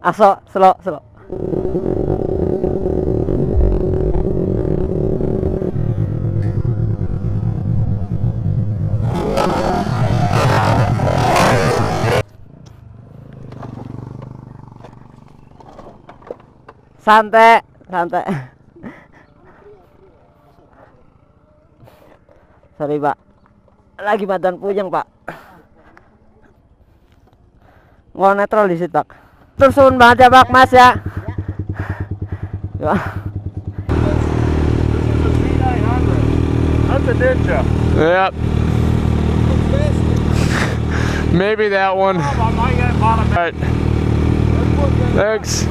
Aso, slow. Santai. Sorry, Pak. Lagi badan puyeng, Pak. Mau netral di situ, Pak. Turun banget ya, Pak, Mas ya. That's a Ninja. Yep. Maybe that one. Alright. Thanks.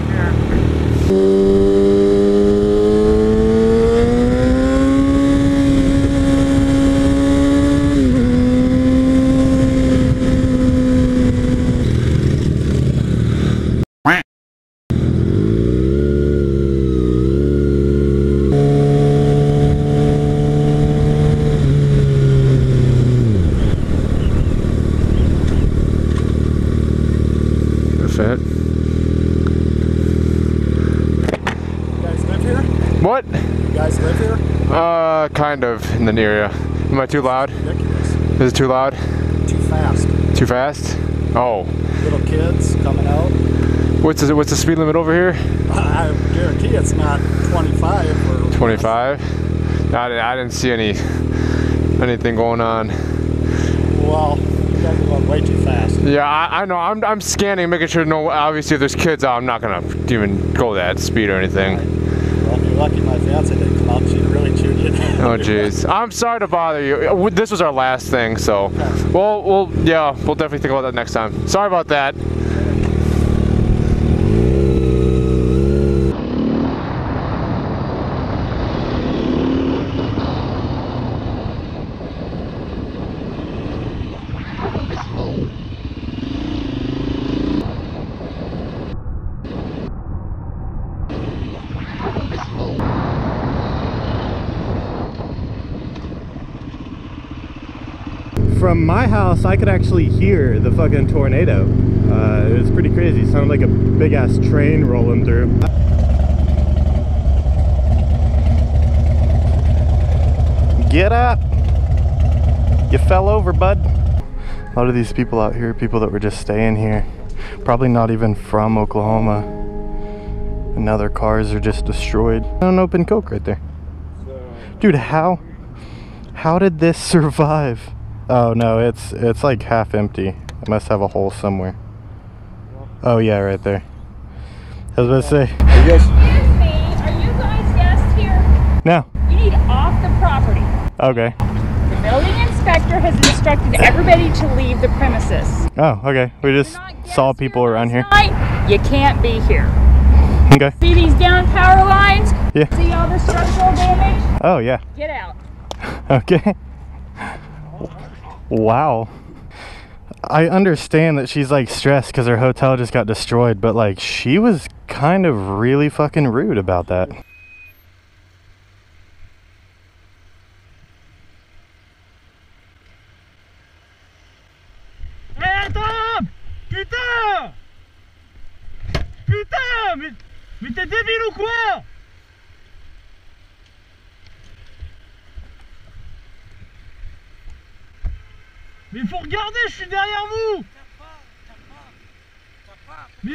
That. You guys live here? What? You guys live here? Kind of in the area. Am I too loud? Ridiculous. Is it too loud? Too fast. Too fast? Oh. Little kids coming out. What's the speed limit over here? I guarantee it's not 25 or 25? I didn't see anything going on. Well, you guys are going way too fast. Yeah, I know. I'm scanning, making sure obviously if there's kids out, I'm not gonna even go that speed or anything. Well, you're lucky my fiance didn't come out. She'd really chewed you. Oh jeez. I'm sorry to bother you. This was our last thing, so we'll definitely think about that next time. Sorry about that. From my house, I could actually hear the fucking tornado. It was pretty crazy. It sounded like a big ass train rolling through. Get up! You fell over, bud. A lot of these people out here, people that were just staying here, probably not even from Oklahoma. And now their cars are just destroyed. An open Coke right there. Dude, how did this survive? Oh no, it's like half empty. It must have a hole somewhere. Oh yeah, right there. I was about to say. Excuse me, are you guys guests here? No. You need off the property. Okay. The building inspector has instructed everybody to leave the premises. Oh, okay. We just saw people around here. You can't be here. Okay. See these down power lines? Yeah. See all the structural damage? Oh yeah. Get out. Okay. Wow. I understand that she's like stressed because her hotel just got destroyed, but like she was kind of really fucking rude about that. Hey, attends! Putain! Putain! Mais t'es débile ou quoi? Mais faut regarder, je suis derrière vous! Mais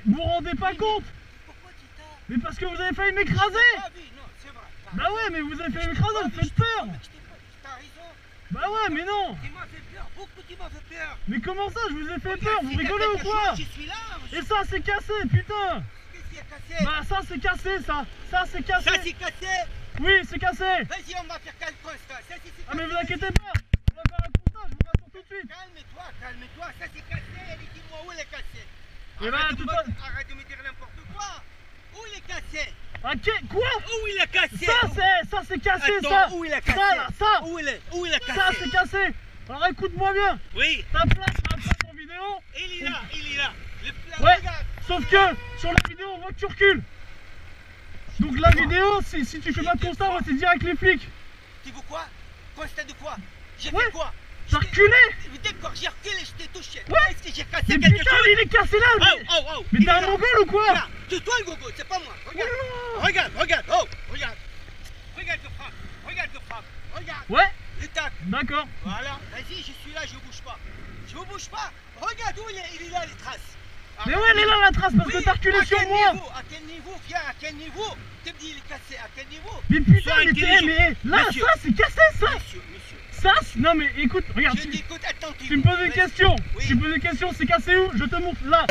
vous vous rendez pas compte? Mais parce que vous avez failli m'écraser! Bah ouais, mais vous avez failli m'écraser, vous faites peur! Bah ouais, mais non! Mais comment ça, je vous ai fait peur? Vous rigolez ou quoi? Et ça, c'est cassé, putain! Bah ça, c'est cassé, ça! Ça, c'est cassé! Ça, c'est cassé! Oui, c'est cassé! Vas-y, on va faire quel constat? Ah, mais vous inquiétez pas! On va faire un constat, je vous rassure tout de suite! Calme-toi, calme-toi, ça c'est cassé, dis-moi où il est cassé. Et bah, tout ça... Arrête de me dire n'importe quoi. Où il est cassé? Quoi? Où il est cassé? Ça c'est cassé. Attends, ça! où il est cassé? Ça là, ça! Où il est cassé? Ça c'est cassé! Alors écoute-moi bien! Oui. Ta place en vidéo! Il est là, il est là. Ouais! Regarde. Sauf que sur la vidéo on voit que tu recules! Donc la vidéo, si tu fais pas de constat, c'est direct les flics! Tu veux quoi? Constat de quoi? J'ai Ouais. fait quoi? T'as reculé! D'accord, j'ai reculé, je t'ai touché. Ouais. Est-ce que j'ai cassé Mais quelque putain, chose? il est cassé là! Oh, Mais t'es un mongol ou quoi? Là, c'est toi le gogo, c'est pas moi. Regarde, Oh. regarde, regarde, oh, regarde. Regarde le frappe, regarde le frappe, regarde. Ouais! Le tac. D'accord! Voilà, vas-y, je suis là, je bouge pas. Je bouge pas. Regarde où il est là les traces. Mais ouais, elle est là la trace parce que t'as reculé sur moi! À quel niveau? Viens, à quel niveau? Tu me dis il est cassé, à quel niveau? Mais putain, Sois intelligent. mais là, Monsieur. ça c'est cassé ça! Monsieur. Ça, non mais écoute, regarde, Je t'écoute attentivement. tu me poses une question, Oui. tu me poses une question, c'est cassé où? Je te montre là!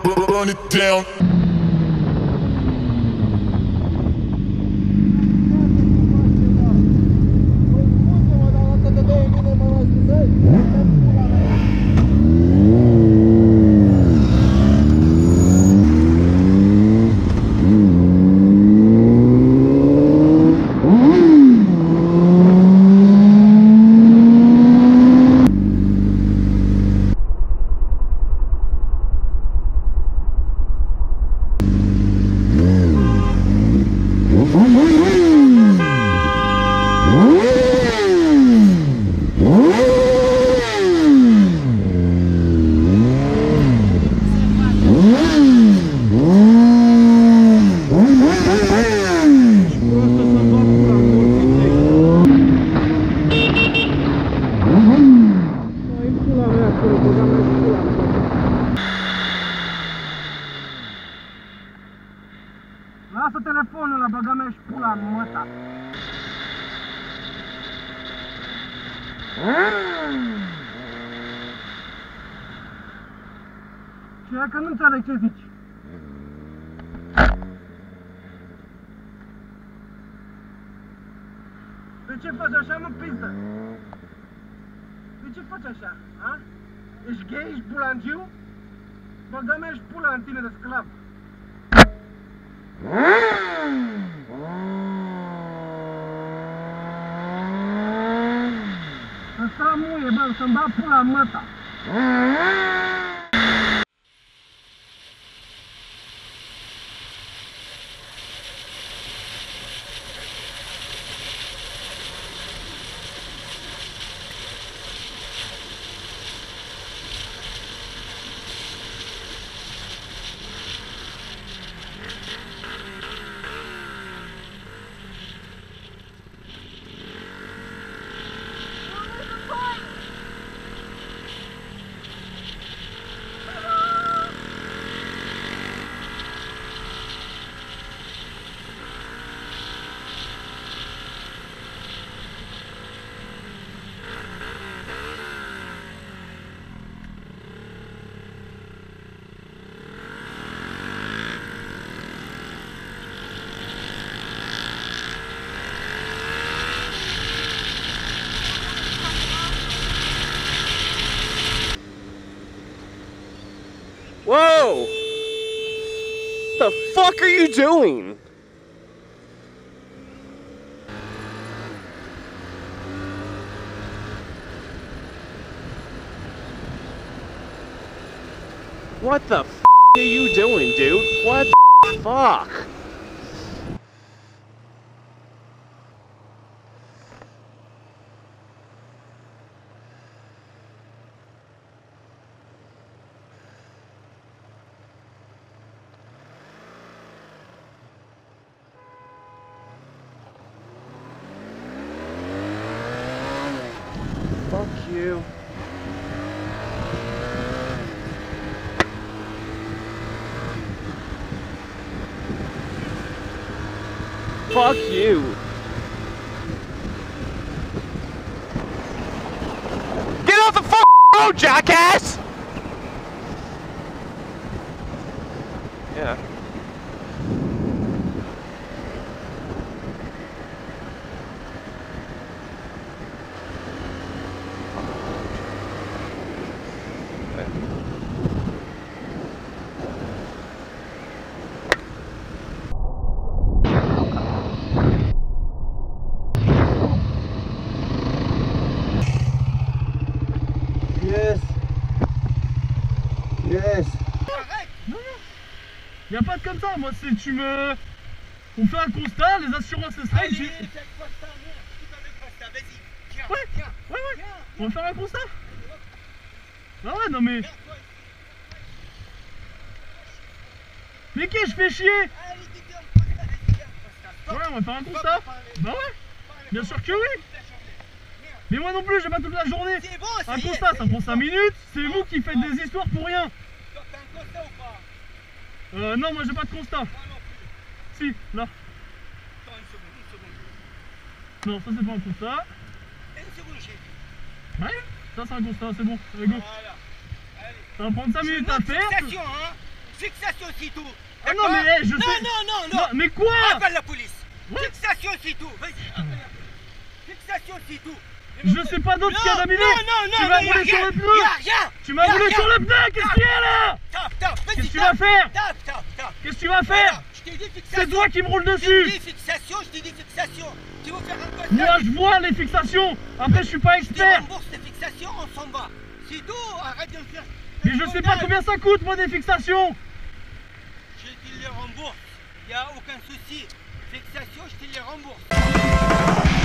Burn it down. Lasă telefonul la băga mea și pula în măta. Ce e că nu înțeleg ce zici? De ce faci așa, mă, pizdă? De ce faci așa, a? Ești gay, ești bulangiu? Băga mea și pula în tine de sclav. Asta muie, bă, să-mi bag pula în măta. Whoa! The fuck are you doing? What the f are you doing, dude? What the fuck? Fuck you. Fuck you. Get off the fucking road, jackass! Yeah. Yes. Yes. Non, non. Y a pas de comme ça. Moi, c'est tu me. On fait un constat, les assurances se straight. Allez, fais le constat, merde. Tu fais le constat, vas-y. Viens, Ouais, viens. ouais, ouais. Viens, On va faire un constat. Ah ouais, non mais. viens, toi. Mais qu'est-ce que je fais chier? Allez, dis-toi un constat, vas-y, viens, constat. Ouais, on va faire un constat. Bah ouais, bien sûr que oui. Mais moi non plus, j'ai pas toute la journée. C'est bon, Un ça y est, constat, ça prend 5 minutes. C'est vous qui faites des histoires pour rien. Toi, t'as un constat ou pas? Non, moi j'ai pas de constat. Moi non plus. Si, là. Attends, une seconde. Non, ça c'est pas un constat. Une seconde, j'ai. Ouais, ça c'est un constat, c'est bon. Allez, go. Voilà. Allez. Ça va prendre 5 minutes à faire. Fixation, hein. Fixation, c'est tout. Ah non, mais hey, je non, sais. non. Non, mais quoi? Appelle la police. Ouais. Fixation, c'est tout. Vas-y, appelle la police. Fixation, c'est tout. Je sais pas d'autre qu'il y a d'aminé. Non, Tu m'as y a roulé sur rien, le pneu. y a rien. Tu m'as roulé sur le pneu. Qu'est-ce qu'il y a là? Tape, vas-y. Qu'est-ce que tu vas faire? Tape. Qu'est-ce que tu vas faire? Je t'ai dit fixation. C'est toi qui me roule Je t'ai dessus. dit fixation, je t'ai dit fixation. Tu veux faire un constat? Moi je vois les fixations. Après je suis pas Je te expert. rembourse les fixations, on s'en va. C'est tout, arrête de me faire. Mais je sais pas combien ça coûte moi des fixations. Je te les rembourse. Y a aucun souci. Fixation, je te les rembourse.